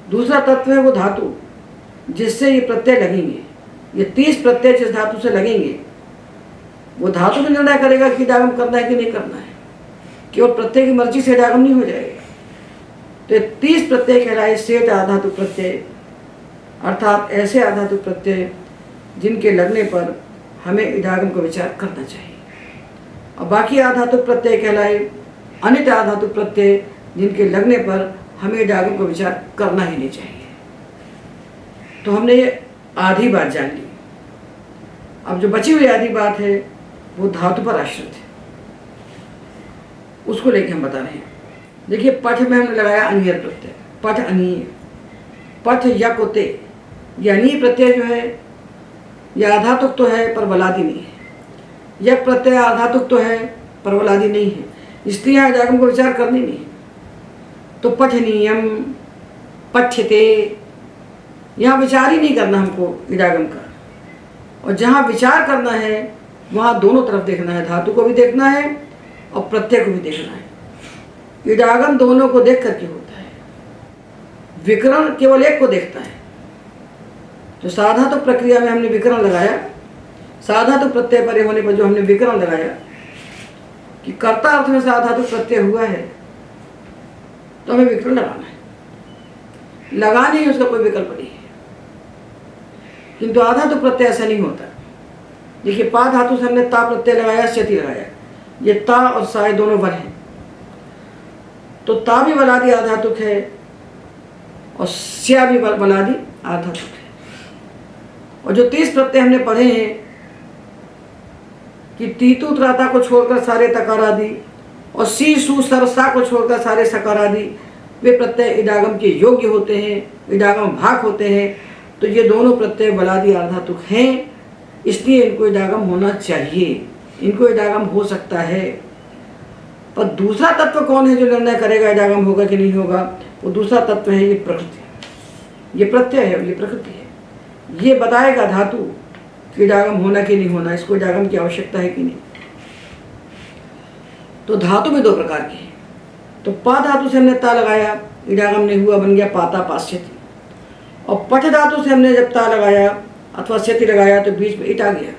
दूसरा तत्व है वो धातु जिससे ये प्रत्यय लगेंगे। ये 30 प्रत्यय जिस धातु से लगेंगे वो धातु भी निर्णय करेगा कि इडागम करना है कि नहीं करना है, केवल प्रत्यय की मर्जी से इडागम नहीं हो जाएगा। तो 30 प्रत्यय कहलाए सेठ आधातुक प्रत्यय, अर्थात ऐसे आधातुक प्रत्यय जिनके लगने पर हमें इडागम का विचार करना चाहिए। और बाकी आधातुक प्रत्यय कहलाए अनिट आधातुक प्रत्यय जिनके लगने पर हमें इडागम का विचार करना ही नहीं चाहिए। तो हमने ये आधी बात जान ली। अब जो बची हुई आधी बात है वो धातु पर आश्रित है, उसको लेके हम बता रहे हैं। देखिए पठ में हमने लगाया अनियर प्रत्यय, पठ अनीय, पठ यक होते, ये अनीय प्रत्यय जो है यह आधातुक तो है पर वलादि नहीं है, यक प्रत्यय आधातुक तो है पर वलादि नहीं है, इसलिए यहाँ इडागम को विचार करनी नहीं है। तो पठनीयम, पठ्यते, यहाँ विचार ही नहीं करना हमको इडागम का। और जहाँ विचार करना है वहाँ दोनों तरफ देखना है, धातु को भी देखना है और प्रत्यय को भी देखना है। इडागम दोनों को देख करके होता है, विकरण केवल एक को देखता है। तो साधातुक प्रक्रिया में हमने विकरण लगाया, साधातुक प्रत्यय परे होने पर जो हमने विकरण लगाया कि कर्ता अर्थ में साधातुक प्रत्यय हुआ है तो हमें विकरण लगाना है, लगाने ही उसका कोई विकल्प नहीं है। किंतु आधातुक प्रत्यय ऐसा नहीं होता। देखिए पा धातु से हमने ता प्रत्यय लगाया, स्यति लगाया, ये ता और सा दोनों वर हैं। तो ता भी बलादि आधातुक है और स्या भी बलादि आधातुक है। और जो 30 प्रत्यय हमने पढ़े हैं कि तीतु त्राता को छोड़कर सारे तकार आदि और सी सु सरसा को छोड़कर सारे सकार आदि वे प्रत्यय इडागम के योग्य होते हैं, इडागम भाग होते हैं। तो ये दोनों प्रत्यय बलादि आधातुक हैं, इसलिए इनको इडागम होना चाहिए, इनको इडागम हो सकता है। पर दूसरा तत्व कौन है जो निर्णय करेगा इडागम होगा कि नहीं होगा? वो दूसरा तत्व है ये प्रकृति, ये प्रत्यय है, ये प्रकृति है। ये बताएगा धातु कि इडागम होना कि नहीं होना, इसको इडागम की आवश्यकता है कि नहीं। तो धातु में 2 प्रकार की है। तो पा धातु से हमने ता लगाया, इडागम नहीं हुआ, बन गया पाता पास्यति। और पठ धातु से हमने जब ता लगाया अथवा स्यति लगाया तो बीच में इट आ गया।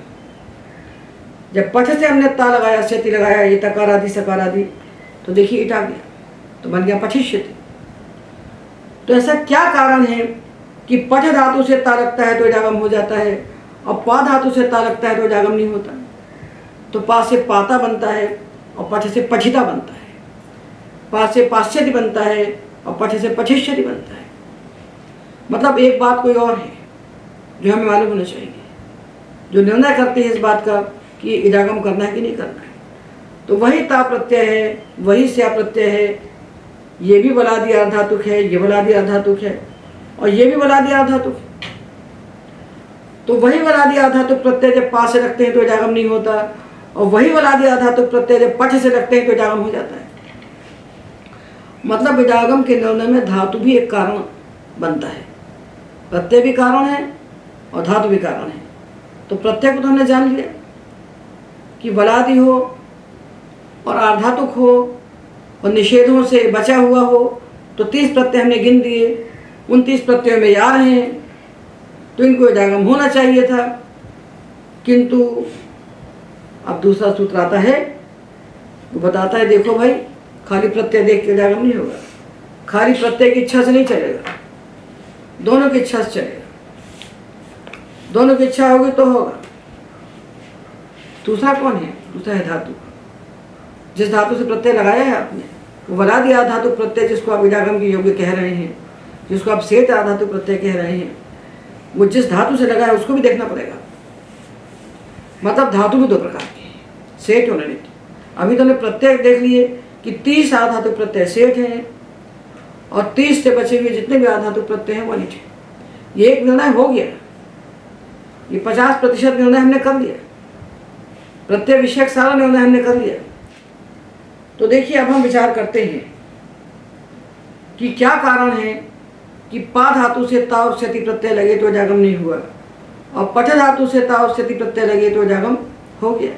जब पठ से हमने ता लगाया, स्यति लगाया, ये तकार आदि सकार आदि, तो देखिए इट आ गया, तो बन गया पठिष्यति। तो ऐसा क्या कारण है कि पठ धातु से ता लगता है तो इडागम हो जाता है और पा धातु से ता लगता है तो इडागम नहीं होता? तो पा से पाता बनता है और पठ से पठिता बनता है, पा से पास्यति बनता है और पठ से पठिष्यति बनता है। मतलब एक बात कोई और है जो हमें मालूम होना चाहिए, जो निर्णय करते हैं इस बात का कि इडागम करना है कि नहीं करना है। तो वही ता प्रत्यय है, वही स्या प्रत्यय है, ये भी बलादि आधातुक है, ये बलादि आधातुक है और ये भी बलादि आधातुक है। तो वही बलादि आधातुक प्रत्यय जब पा से रखते हैं तो इडागम नहीं होता और वही बलादि आधातुक प्रत्यय जब पठ से रखते हैं तो इडागम हो जाता है। मतलब इडागम के निर्णय में धातु भी एक कारण बनता है, प्रत्यय भी कारण है और धातु भी कारण है। तो प्रत्यय को तो हमने जान लिया कि बलादि हो और आधातुक हो और निषेधों से बचा हुआ हो, तो 30 प्रत्यय हमने गिन दिए, उन 30 प्रत्ययों में आ रहे हैं तो इनको इडागम होना चाहिए था। किंतु अब दूसरा सूत्र आता है, वो बताता है देखो भाई, खाली प्रत्यय देख के इडागम नहीं होगा, खाली प्रत्यय की इच्छा से नहीं चलेगा, दोनों की इच्छा से चलेगा, दोनों की इच्छा होगी तो होगा। दूसरा कौन है? दूसरा है धातु। जिस धातु से प्रत्यय लगाया है आपने वो बलादि आधातु प्रत्यय, जिसको आप इडागम के योग्य कह रहे हैं, जिसको आप सेठ आधातु प्रत्यय कह रहे हैं, वो जिस धातु से लगा है उसको भी देखना पड़ेगा। मतलब धातु भी 2 प्रकार की है, सेठ और अनिट। अभी तो हमने प्रत्यय देख लिए कि 30 आधातु प्रत्यय सेठ हैं और 30 से बचे हुए जितने भी आधातु प्रत्यय हैं वो अनिट हैं। ये एक निर्णय हो गया, ये 50% निर्णय हमने कर लिया, प्रत्यय विषयक सारा निर्णय हमने कर लिया। तो देखिए अब हम विचार करते हैं कि क्या कारण है कि पा धातु से ता और स्यति प्रत्यय लगे तो इडागम नहीं हुआ और पठ धातु से ता और स्यति प्रत्यय लगे तो इडागम हो गया।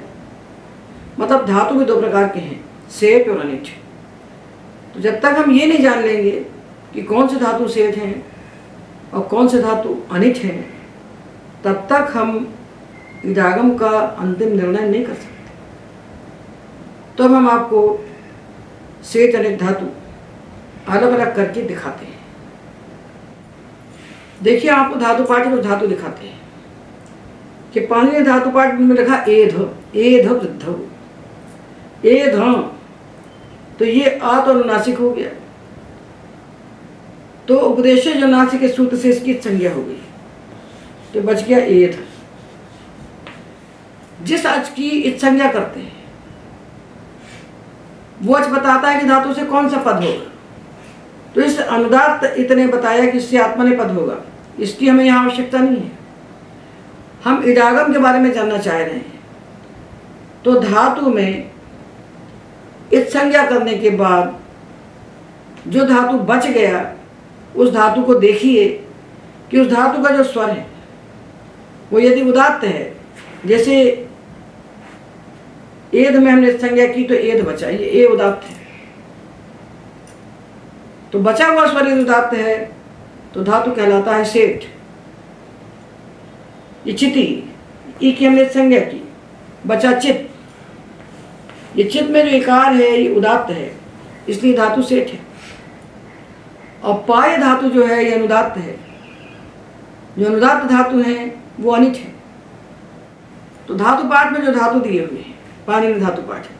मतलब धातु भी 2 प्रकार के हैं, सेठ और अनिट। तो जब तक हम ये नहीं जान लेंगे कि कौन से धातु सेठ हैं और कौन से धातु अनिट हैं, तब तक हम इडागम का अंतिम निर्णय नहीं कर सकते। तो अब हम आपको सेठ अनिट धातु अलग अलग करके दिखाते हैं। देखिए आपको धातु पाठ में धातु दिखाते हैं कि पाणिनि धातु पाठ में लिखा एध, एध वृद्ध, एध, तो ये आ तो अनुनासिक हो गया, तो उपदेश जो नासिक के सूत्र से इसकी संज्ञा हो गई, तो बच गया एध। जिस अच की इत संज्ञा करते हैं वो अच बताता है कि धातु से कौन सा पद होगा। तो इस अनुदात इतने बताया कि इससे आत्मनेपद होगा, इसकी हमें यहाँ आवश्यकता नहीं है। हम इडागम के बारे में जानना चाह रहे हैं। तो धातु में इत संज्ञा करने के बाद जो धातु बच गया उस धातु को देखिए कि उस धातु का जो स्वर है वो यदि उदात्त है, जैसे एध में हमने संज्ञा की तो एध बचा, ये ए उदात्त है, तो बचा हुआ स्वर यदि उदात्त है तो धातु कहलाता है सेठ। ये चिति, ई की हमने संज्ञा की, बचा चित, ये चित में जो इकार है ये उदात्त है, इसलिए धातु सेठ है। और पाय धातु जो है ये अनुदात्त है, जो अनुदात्त धातु है वो अनिट है। तो धातु पाठ में जो धातु दिए हुए हैं पाणिनि धातु पाठ में,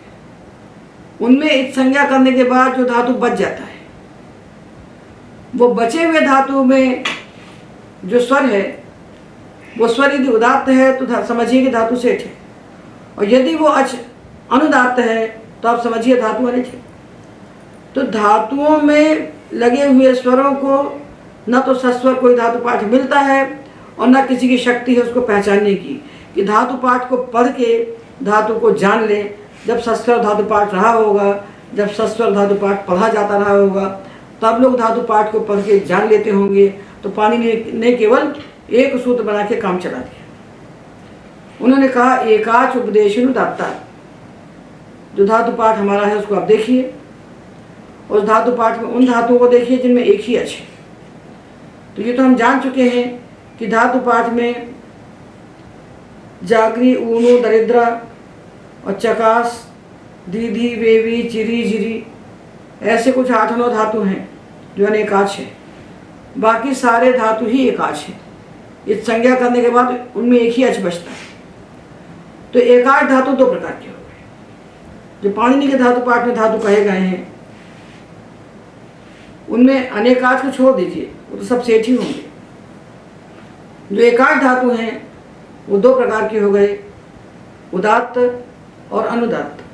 उनमें इत संज्ञा करने के बाद जो धातु बच जाता है, वो बचे हुए धातु में जो स्वर है, वो स्वर यदि उदात्त है तो समझिए कि धातु सेठ है, और यदि वो अनुदात्त है तो आप समझिए धातु अनिच है। तो धातुओं में लगे हुए स्वरों को न तो सस्वर कोई धातु पाठ मिलता है और न किसी की शक्ति है उसको पहचानने की, कि धातु पाठ को पढ़ के धातु को जान लें। जब सस्वर धातु पाठ रहा होगा, जब सस्वर धातु पाठ पढ़ा जाता रहा होगा, तब लोग धातु पाठ को पढ़ के जान लेते होंगे। तो पाणिनि ने केवल एक सूत्र बना के काम चला दिया। उन्होंने कहा एकाच उपदेशनुदात्ता। जो धातु पाठ हमारा है उसको आप देखिए, उस धातु पाठ में उन धातुओं को देखिए जिनमें एक ही अच है। तो ये तो हम जान चुके हैं कि धातु पाठ में जागरी, ऊनु, दरिद्रा और चकास, दीदी, वेवी, चिरी, जिरी, ऐसे कुछ 8-9 धातु हैं जो अनेकाच है। बाकी सारे धातु ही एकाच है। इस संज्ञा करने के बाद उनमें एक ही अच बचता है। तो एकाच धातु 2 प्रकार के हो गए। जो पाणिनि के धातु पाठ में धातु कहे गए हैं उनमें अनेकाच को छोड़ दीजिए, वो तो सब सेठ ही होंगे। जो एकाच धातु हैं वो 2 प्रकार के हो गए, उदात्त और अनुदात्त।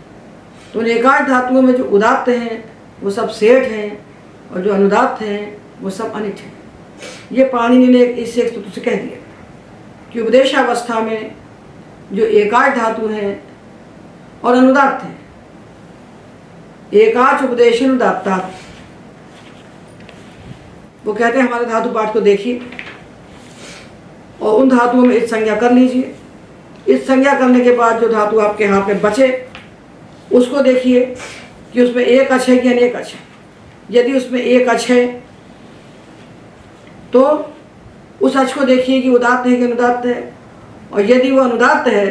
तो उन एकाच धातुओं में जो उदात्त हैं वो सब सेठ हैं और जो अनुदात्त हैं वो सब अनिच हैं। ये पाणिनि ने इस एक सूत्र से कह दिया कि उपदेशावस्था में जो एकाच धातु हैं और अनुदात्त हैं, एकाच उपदेशनुदात्ता, वो कहते हैं हमारे धातु पाठ को देखिए और उन धातुओं में इस संज्ञा कर लीजिए। इस संज्ञा करने के बाद जो धातु आपके हाथ में बचे उसको देखिए कि उसमें एक अच है कि अनेक अच है। यदि उसमें एक अच है तो उस अच को देखिए कि उदात्त है कि अनुदात्त है, और यदि वो अनुदात्त है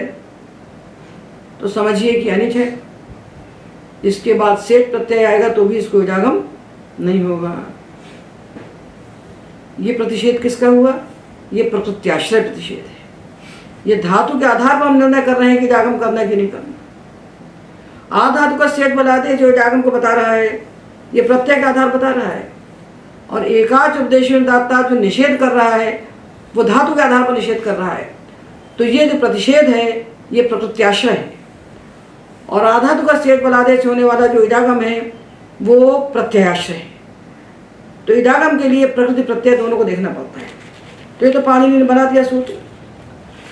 तो समझिए कि अनिच है। इसके बाद सेठ प्रत्यय आएगा तो भी इसको इडागम नहीं होगा। ये प्रतिषेध किसका हुआ? ये प्रकृत्याश्रय प्रतिषेध है। ये धातु के आधार पर हम निर्णय कर रहे हैं कि इडागम करना है कि नहीं करना। आ धातु का सेठ बता दे जो इडागम को बता रहा है, ये प्रत्यय का आधार बता रहा है, और एकाच उपदेशनुदात्ता जो निषेध कर रहा है वो धातु के आधार पर निषेध कर रहा है। तो ये जो प्रतिषेध है ये प्रकृत्याश्रय है, और आधातु का सेठ बलादेश होने वाला जो इडागम है वो प्रत्ययाश्रय है। तो इडागम के लिए प्रकृति प्रत्यय दोनों को देखना पड़ता है। तो ये तो पाणिनि ने बना दिया सूत्र,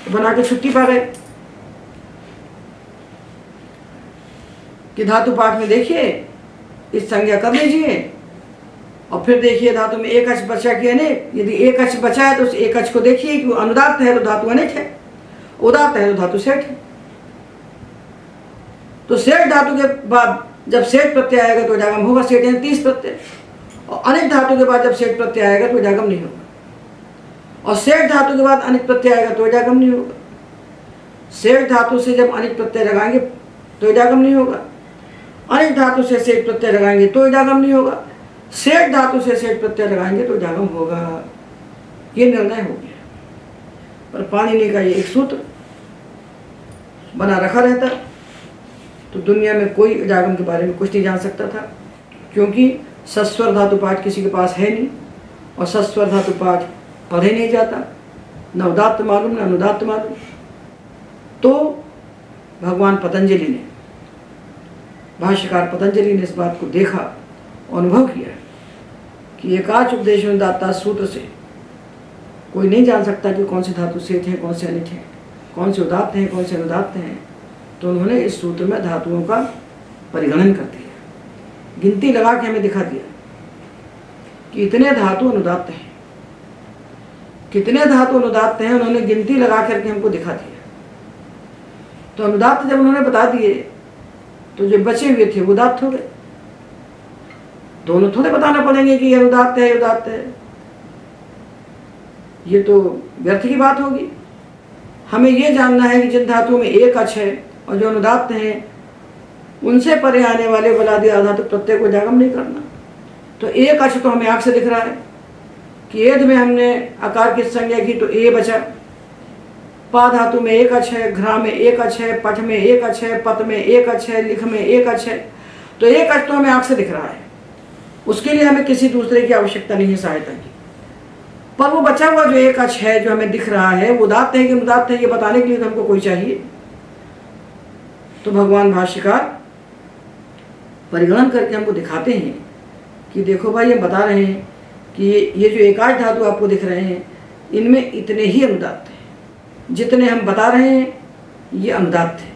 बना के छुट्टी पा गए कि धातु पाठ में देखिए इस संज्ञा कर लीजिए और फिर देखिए धातु में एक अच बचा कि अनेक। यदि एक अच बचा है तो उस एक अच को देखिए कि अनुदात्त है तो धातु अनेक है, उदात्त है तो धातु सेठ है। तो सेठ धातु के बाद जब सेठ प्रत्यय आएगा तो इडागम होगा। सेठ यानी 30 प्रत्यय, और अनेक धातु के बाद जब सेठ प्रत्यय आएगा तो इडागम नहीं होगा, और सेठ धातु के बाद अनेक प्रत्यय आएगा तो इडागम नहीं होगा। सेठ धातु से जब अनेक प्रत्यय लगाएंगे तो इडागम नहीं होगा, अनेक धातु से सेठ प्रत्यय लगाएंगे तो इडागम नहीं होगा, सेठ धातु से सेठ प्रत्यय लगाएंगे तो इडागम होगा। ये निर्णय हो गया। पर पाणिनि का ये एक सूत्र बना रखा रहता तो दुनिया में कोई इडागम के बारे में कुछ नहीं जान सकता था, क्योंकि सस्वर धातु पाठ किसी के पास है नहीं, और सस्वर धातु पाठ पढ़े नहीं जाता, न उदात्त मालूम न अनुदात्त मालूम। तो भगवान पतंजलि ने, भाष्यकार पतंजलि ने इस बात को देखा और अनुभव किया कि एकाच उपदेशनुदात्ता सूत्र से कोई नहीं जान सकता कि कौन से धातु सेठ हैं, कौन से अनिच हैं, कौन से उदात्त हैं, कौन से अनुदात्त हैं। तो उन्होंने इस सूत्र में धातुओं का परिगणन कर दिया, गिनती लगा के हमें दिखा दिया कि इतने धातु अनुदात्त हैं, कितने धातु अनुदात्त हैं, उन्होंने गिनती लगा करके हमको दिखा दिया। तो अनुदात्त जब उन्होंने बता दिए तो जो बचे हुए थे वो उदात्त हो गए। दोनों थोड़े बताना पड़ेंगे कि ये अनुदात्त है, उदात्त है, ये तो व्यर्थ की बात होगी। हमें ये जानना है कि जिन धातुओं में एक अच है और जो अनुदात्त हैं उनसे परे आने वाले बलादि आधातु प्रत्यय को इडागम नहीं करना। तो एक अच तो हमें आँख से दिख रहा है कि एद में हमने आकार की संज्ञा की तो ए बचा, पा धातु में एक अच है, घ्रा में एक अच है, पठ में एक अच है, पत में एक अच है, लिख में एक अच है। तो एक अच तो हमें आँख से दिख रहा है, उसके लिए हमें किसी दूसरे की आवश्यकता नहीं है सहायता की। पर वो बचा हुआ जो एक अच है जो हमें दिख रहा है, वो उदात्त है कि अनुदात्त है, ये बताने के लिए तो हमको कोई चाहिए। तो भगवान भाष्यकार परिगणन करके हमको दिखाते हैं कि देखो भाई, हम बता रहे हैं कि ये जो एकाच धातु आपको दिख रहे हैं, इनमें इतने ही अनुदात्त हैं। जितने हम बता रहे हैं ये अनुदात्त है।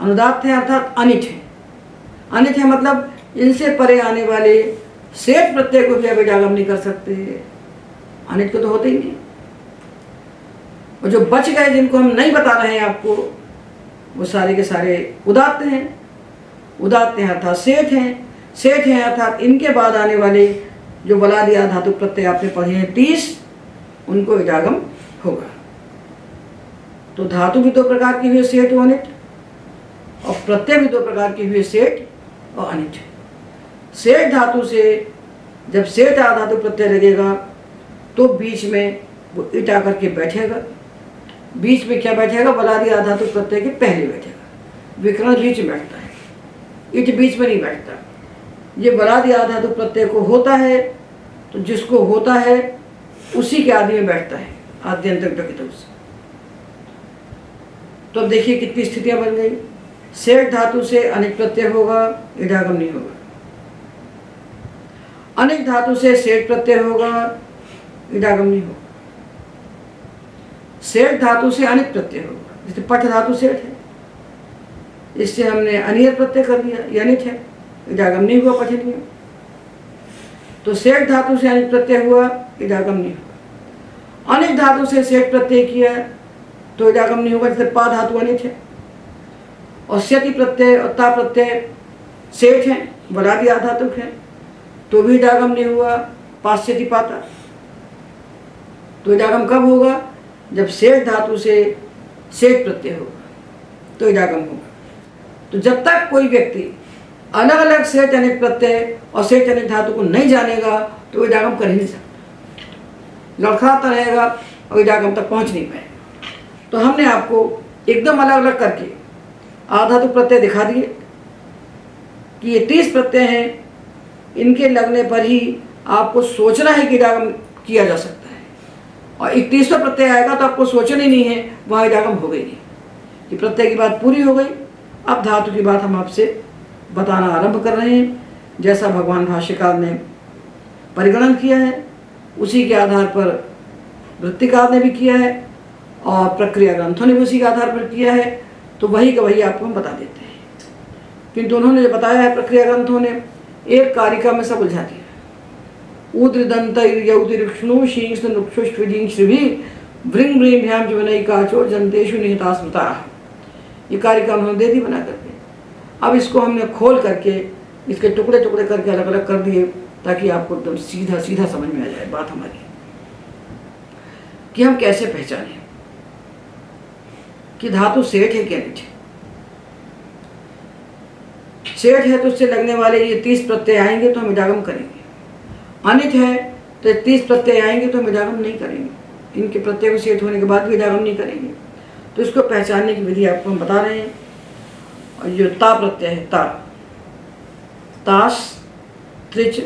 अनुदात्त है अर्थात अनिट है। अनिट है मतलब इनसे परे आने वाले शेष प्रत्यय को भी आप विजागम नहीं कर सकते। अनिट को तो होते ही नहीं। और जो बच गए जिनको हम नहीं बता रहे हैं आपको, वो सारे के सारे उदात्त हैं। उदात्त हैं अर्थात सेठ हैं। सेठ हैं अर्थात इनके बाद आने वाले जो बलादि धातु प्रत्यय आपने पढ़े हैं 30, उनको विजागम होगा। तो धातु भी दो प्रकार की हुई, सेठ और अनिट, और प्रत्यय भी दो प्रकार की हुई, सेठ और अनिट। सेठ धातु से जब सेठ धातु प्रत्यय लगेगा तो बीच में वो इट आकर के बैठेगा। बीच में क्या बैठेगा? बलादि धातु प्रत्यय के पहले बैठेगा। विकर्ण बीच में बैठता है, इट बीच में नहीं बैठता। ये बलादि धातु प्रत्यय को होता है, तो जिसको होता है उसी के आदि में बैठता है, आद्यंत से। तो अब देखिए कितनी स्थितियां बन गई। सेठ धातु से अनिट प्रत्यय होगा, इडागम नहीं होगा। अनिट धातु से सेठ प्रत्यय होगा, इडागम नहीं होगा। सेठ धातु से अनिट प्रत्यय होगा, जैसे पठ धातु सेठ है, इससे हमने अनियत प्रत्यय कर दिया, ये अनिट है, इडागम नहीं हुआ, पठनीय। तो सेठ धातु से अनिट प्रत्यय हुआ, इडागम नहीं हुआ। अनिट धातु से सेठ प्रत्यय किया तो इडागम नहीं होगा, जैसे पा धातु अनिट है। और स्यति प्रत्यय और ता प्रत्यय सेठ है, बलादि आधातुक है, तो भी इडागम नहीं हुआ, पास्यति पाता। तो इडागम कब होगा? जब सेठ धातु से सेठ प्रत्यय होगा तो इडागम होगा। तो जब तक कोई व्यक्ति अलग अलग सेठ अनिट प्रत्यय और सेठ अनिट धातु को नहीं जानेगा तो इडागम कर ही नहीं सकता, लड़खड़ाता रहेगा और इडागम तक पहुंच नहीं पाएगा। तो हमने आपको एकदम अलग अलग करके आधातु प्रत्यय दिखा दिए कि ये 30 प्रत्यय हैं, इनके लगने पर ही आपको सोचना है कि इडागम किया जा सकता है। और 31वां प्रत्यय आएगा तो आपको सोचना ही नहीं है, वहाँ इडागम हो गई नहीं। ये प्रत्यय की बात पूरी हो गई। अब धातु की बात हम आपसे बताना आरंभ कर रहे हैं। जैसा भगवान भाष्यकार ने परिगणन किया है उसी के आधार पर वृत्तिकार ने भी किया है और प्रक्रिया ग्रंथों ने भी उसी के आधार पर किया है। तो वही का वही आपको हम बता देते हैं। किंतु उन्होंने जो बताया है प्रक्रिया ग्रंथों ने, एक कारिका में सब उलझा दिया। उद्रदंत यौतिरिक्ष्णु शींस नुक्षुष्विजिं श्रीभि भृंग भ्रीभ्याम जीवनैकाचो जंतेषु निहिता स्मृता। ये कारिका उन्होंने दे दी बना करके। अब इसको हमने खोल करके इसके टुकड़े टुकड़े करके अलग अलग कर दिए ताकि आपको एकदम सीधा सीधा समझ में आ जाए बात हमारी कि हम कैसे पहचानें कि धातु सेठ है कि अनिट है। सेठ है तो उससे लगने वाले ये 30 प्रत्यय आएंगे तो हम इडागम करेंगे। अनिट है तो 30 प्रत्यय आएंगे तो हम इडागम नहीं करेंगे। इनके प्रत्यय को सेठ होने के बाद भी इडागम नहीं करेंगे। तो इसको पहचानने की विधि आपको हम बता रहे हैं। और जो ता प्रत्यय है, तास त्रिच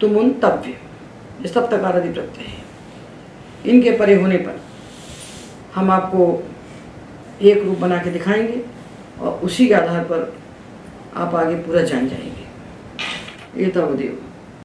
तुमुन तव्य, ये सब तकार आदि प्रत्यय है। इनके परे होने पर हम आपको एक रूप बना के दिखाएंगे और उसी के आधार पर आप आगे पूरा जान जाएंगे। ये तो देव।